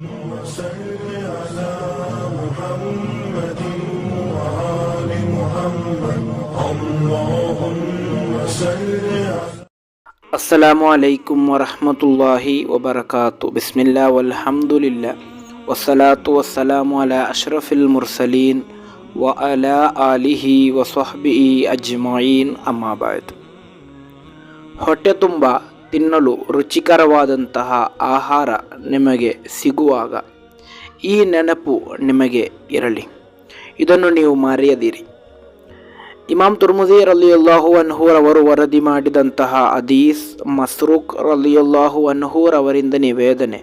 وصل على محمد وآل محمد اللهم صل على ಅಸ್ಸಲಾಮು ಅಲೈಕುಂ ವರಹಮತುಲ್ಲಾಹಿ ವಬರಕಾತು. ಬಿಸ್ಮಿಲ್ಲಾ ವಲ್ಹಮ್ದುಲಿಲ್ಲಾ ವಸ್ಸಲಾತು ವಸ್ಸಲಾಮು ಅಲಾ ಅಶ್ರಫಿಲ್ ಮುರ್ಸಲೀನ್ ವ ಅಲಾ ಆಲಿಹಿ ವಸ್ವಹ್ಬಿಹಿ ಅಜ್ಮഈನ್. ಅಮ್ಮಾ ಬಾದ್. ಹೊಟ್ಟೆ ತುಂಬ ತಿನ್ನಲು ರುಚಿಕರವಾದಂತಹ ಆಹಾರ ನಿಮಗೆ ಸಿಗುವಾಗ ಈ ನೆನಪು ನಿಮಗೆ ಇರಲಿ, ಇದನ್ನು ನೀವು ಮರೆಯದಿರಿ. ಇಮಾಮ್ ತುರ್ಮುದಿ ರಲಿಯಲ್ಲಾಹು ಅನ್ಹೂರವರು ವರದಿ ಮಾಡಿದಂತಹ ಹದೀಸ್ ಮಸ್ರೂಕ್ ರಲಿಯಲ್ಲಾಹು ಅನ್ಹೂರವರಿಂದ ನಿವೇದನೆ.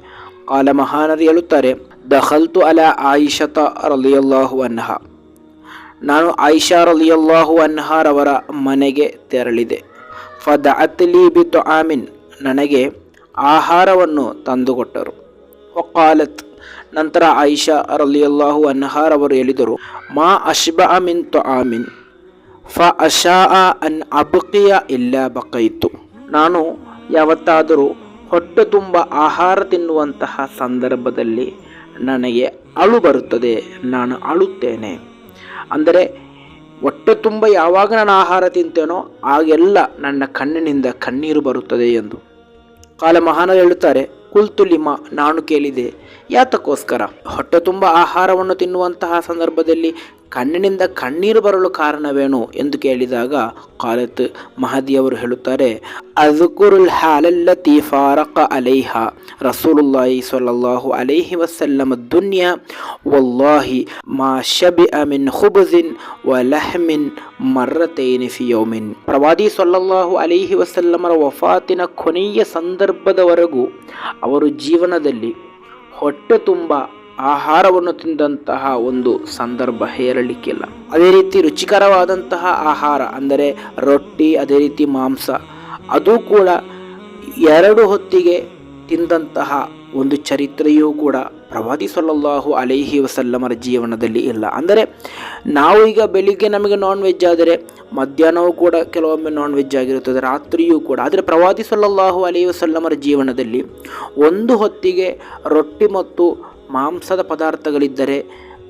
ಕಾಲ ಮಹಾನರು ಹೇಳುತ್ತಾರೆ, ದಖಲ್ತು ಅಲಾ ಆಯಿಷತ ರಲಿಯಲ್ಲಾಹು ಅನ್ಹ, ನಾನು ಆಯಿಷಾ ರಲಿಯಲ್ಲಾಹು ಅನ್ಹಾರವರ ಮನೆಗೆ ತೆರಳಿದೆ. ಫದಅತ್ ಲೀ ಬಿತುಆಮಿನ್, ನನಗೆ ಆಹಾರವನ್ನು ತಂದುಕೊಟ್ಟರು. ವಕಾಲತ್, ನಂತರ ಆಯಿಷಾ ರಲಿಯಲ್ಲಾಹು ಅನ್ಹಾರವರು ಹೇಳಿದರು, ಮಾ ಅಶ್ಬಅ ಮಿನ್ ತುಆಮಿನ್ ಫ ಅಶಾಅ ಅನ್ ಅಬ್ಕಿಯ ಇಲ್ಲ ಬಕೈತು, ನಾನು ಯಾವತ್ತಾದರೂ ಹೊಟ್ಟೆ ತುಂಬ ಆಹಾರ ತಿನ್ನುವಂತಹ ಸಂದರ್ಭದಲ್ಲಿ ನನಗೆ ಅಳು ಬರುತ್ತದೆ, ನಾನು ಅಳುತ್ತೇನೆ. ಅಂದರೆ ಹೊಟ್ಟೆ ತುಂಬ ಯಾವಾಗ ನಾನು ಆಹಾರ ತಿಂತೇನೋ ಆಗೆಲ್ಲ ನನ್ನ ಕಣ್ಣಿನಿಂದ ಕಣ್ಣೀರು ಬರುತ್ತದೆ ಎಂದು. ಕಾಲ ಮಹಾನ ಹೇಳುತ್ತಾರೆ, ಕುಲ್ತುಲಿಮ, ನಾನು ಕೇಳಿದೆ, ಯಾತಕ್ಕೋಸ್ಕರ? ಹೊಟ್ಟೆ ತುಂಬ ಆಹಾರವನ್ನು ತಿನ್ನುವಂತಹ ಸಂದರ್ಭದಲ್ಲಿ ಕಣ್ಣಿನಿಂದ ಕಣ್ಣೀರು ಬರಲು ಕಾರಣವೇನು ಎಂದು ಕೇಳಿದಾಗ ಕಾಲತ್ ಮಹದಿಯವರು ಹೇಳುತ್ತಾರೆ, ಅಜ್ಕುರುಲ್ ಹಾಲಲ್ಲತಿ ಫಾರಕ ಅಲೈಹ ರಸೂಲುಲ್ಲಾಹಿ ಸ್ವಲ್ಲಲ್ಲಾಹು ಅಲೈಹಿ ವಸಲ್ಲಮ ದುನ್ಯಾ ವಲ್ಲಾಹಿ ಮಾ ಶಬಿಅ ಮಿನ್ ಖುಬ್ಜಿನ್ ವ ಲಹ್ಮಿನ್ ಮರ್ರತೈನಿ ಫಿ ಯೌಮಿನ್. ಪ್ರವಾದಿ ಸ್ವಲ್ಲಲ್ಲಾಹು ಅಲೈಹಿ ವಸಲ್ಲಮರ ವಫಾತಿನ ಕೊನೆಯ ಸಂದರ್ಭದವರೆಗೂ ಅವರು ಜೀವನದಲ್ಲಿ ಹೊಟ್ಟೆ ತುಂಬ ಆಹಾರವನ್ನು ತಿಂದಂತಹ ಒಂದು ಸಂದರ್ಭ ಹೇರಲಿಕ್ಕಿಲ್ಲ. ಅದೇ ರೀತಿ ರುಚಿಕರವಾದಂತಹ ಆಹಾರ ಅಂದರೆ ರೊಟ್ಟಿ, ಅದೇ ರೀತಿ ಮಾಂಸ, ಅದು ಕೂಡ 2 ಹೊತ್ತಿಗೆ ತಿಂದಂತಹ ಒಂದು ಚರಿತ್ರೆಯೂ ಕೂಡ ಪ್ರವಾದಿ ಸ್ವಲ್ಲಲ್ಲಾಹು ಅಲೈಹಿ ವಸಲ್ಲಮರ ಜೀವನದಲ್ಲಿ ಇಲ್ಲ. ಅಂದರೆ ನಾವು ಈಗ ಬೆಳಿಗ್ಗೆ ನಮಗೆ ನಾನ್ ವೆಜ್ ಆದರೆ ಮಧ್ಯಾಹ್ನವೂ ಕೂಡ ಕೆಲವೊಮ್ಮೆ ನಾನ್ ವೆಜ್ ಆಗಿರುತ್ತದೆ, ರಾತ್ರಿಯೂ ಕೂಡ. ಆದರೆ ಪ್ರವಾದಿ ಸ್ವಲ್ಲಲ್ಲಾಹು ಅಲೈಹಿ ವಸಲ್ಲಮರ ಜೀವನದಲ್ಲಿ 1 ಹೊತ್ತಿಗೆ ರೊಟ್ಟಿ ಮತ್ತು ಮಾಂಸದ ಪದಾರ್ಥಗಳಿದ್ದರೆ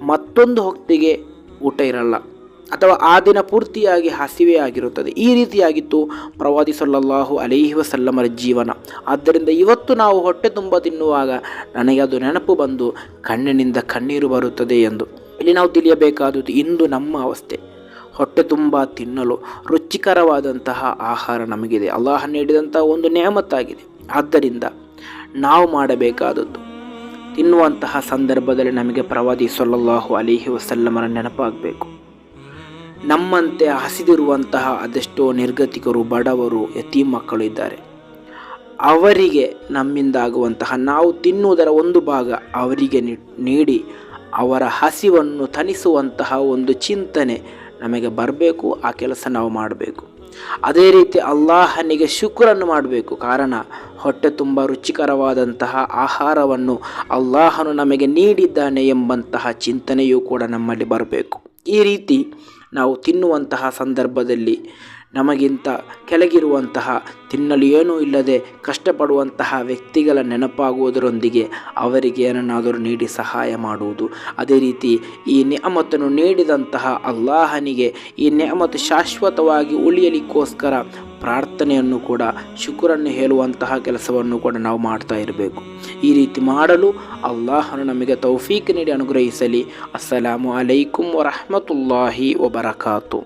ಮತ್ತೊಂದು ಹೊತ್ತಿಗೆ ಊಟ ಇರಲ್ಲ, ಅಥವಾ ಆ ದಿನ ಪೂರ್ತಿಯಾಗಿ ಹಸಿವೆ ಆಗಿರುತ್ತದೆ. ಈ ರೀತಿಯಾಗಿತ್ತು ಪ್ರವಾದಿ ಸ್ವಲ್ಲಲ್ಲಾಹು ಅಲೈಹಿ ವಸಲ್ಲಮರ ಜೀವನ. ಆದ್ದರಿಂದ ಇವತ್ತು ನಾವು ಹೊಟ್ಟೆ ತುಂಬ ತಿನ್ನುವಾಗ ನನಗೆ ಅದು ನೆನಪು ಬಂದು ಕಣ್ಣಿನಿಂದ ಕಣ್ಣೀರು ಬರುತ್ತದೆ ಎಂದು. ಇಲ್ಲಿ ನಾವು ತಿಳಿಯಬೇಕಾದದ್ದು, ಇಂದು ನಮ್ಮ ಅವಸ್ಥೆ. ಹೊಟ್ಟೆ ತುಂಬ ತಿನ್ನಲು ರುಚಿಕರವಾದಂತಹ ಆಹಾರ ನಮಗಿದೆ, ಅಲ್ಲಾಹ ನೀಡಿದಂತಹ ಒಂದು ನೇಮತ್ತಾಗಿದೆ. ಆದ್ದರಿಂದ ನಾವು ಮಾಡಬೇಕಾದದ್ದು, ತಿನ್ನುವಂತಹ ಸಂದರ್ಭದಲ್ಲಿ ನಮಗೆ ಪ್ರವಾದಿ ಸ್ವಲ್ಲಲ್ಲಾಹು ಅಲೈಹಿ ವಸಲ್ಲಮರ ನೆನಪಾಗಬೇಕು. ನಮ್ಮಂತೆ ಹಸಿದಿರುವಂತಹ ಅದೆಷ್ಟೋ ನಿರ್ಗತಿಕರು, ಬಡವರು, ಯತೀಮ್ ಮಕ್ಕಳು ಇದ್ದಾರೆ. ಅವರಿಗೆ ನಮ್ಮಿಂದಾಗುವಂತಹ, ನಾವು ತಿನ್ನುವುದರ ಒಂದು ಭಾಗ ಅವರಿಗೆ ನೀಡಿ ಅವರ ಹಸಿವನ್ನು ತಣಿಸುವಂತಹ ಒಂದು ಚಿಂತನೆ ನಮಗೆ ಬರಬೇಕು. ಆ ಕೆಲಸ ನಾವು ಮಾಡಬೇಕು. ಅದೇ ರೀತಿ ಅಲ್ಲಾಹನಿಗೆ ಶುಕ್ರನ್ನು ಮಾಡಬೇಕು. ಕಾರಣ ಹೊಟ್ಟೆ ತುಂಬ ರುಚಿಕರವಾದಂತಹ ಆಹಾರವನ್ನು ಅಲ್ಲಾಹನು ನಮಗೆ ನೀಡಿದ್ದಾನೆ ಎಂಬಂತಹ ಚಿಂತನೆಯೂ ಕೂಡ ನಮ್ಮಲ್ಲಿ ಬರಬೇಕು. ಈ ರೀತಿ ನಾವು ತಿನ್ನುವಂತಹ ಸಂದರ್ಭದಲ್ಲಿ ನಮಗಿಂತ ಕೆಳಗಿರುವಂತಹ, ತಿನ್ನಲು ಏನೂ ಇಲ್ಲದೆ ಕಷ್ಟಪಡುವಂತಹ ವ್ಯಕ್ತಿಗಳ ನೆನಪಾಗುವುದರೊಂದಿಗೆ ಅವರಿಗೆ ಏನನ್ನಾದರೂ ನೀಡಿ ಸಹಾಯ ಮಾಡುವುದು. ಅದೇ ರೀತಿ ಈ ನೆಅಮತನ್ನು ನೀಡಿದಂತಹ ಅಲ್ಲಾಹನಿಗೆ ಈ ನೆಅಮತು ಶಾಶ್ವತವಾಗಿ ಉಳಿಯಲಿಕ್ಕೋಸ್ಕರ ಪ್ರಾರ್ಥನೆಯನ್ನು ಕೂಡ, ಶುಕ್ರನ್ನು ಹೇಳುವಂತಹ ಕೆಲಸವನ್ನು ಕೂಡ ನಾವು ಮಾಡ್ತಾ ಇರಬೇಕು. ಈ ರೀತಿ ಮಾಡಲು ಅಲ್ಲಾಹನು ನಮಗೆ ತೌಫೀಕ್ ನೀಡಿ ಅನುಗ್ರಹಿಸಲಿ. ಅಸ್ಸಲಾಮು ಅಲೈಕುಂ ವರಹಮತುಲ್ಲಾಹಿ ವಬರಕಾತು.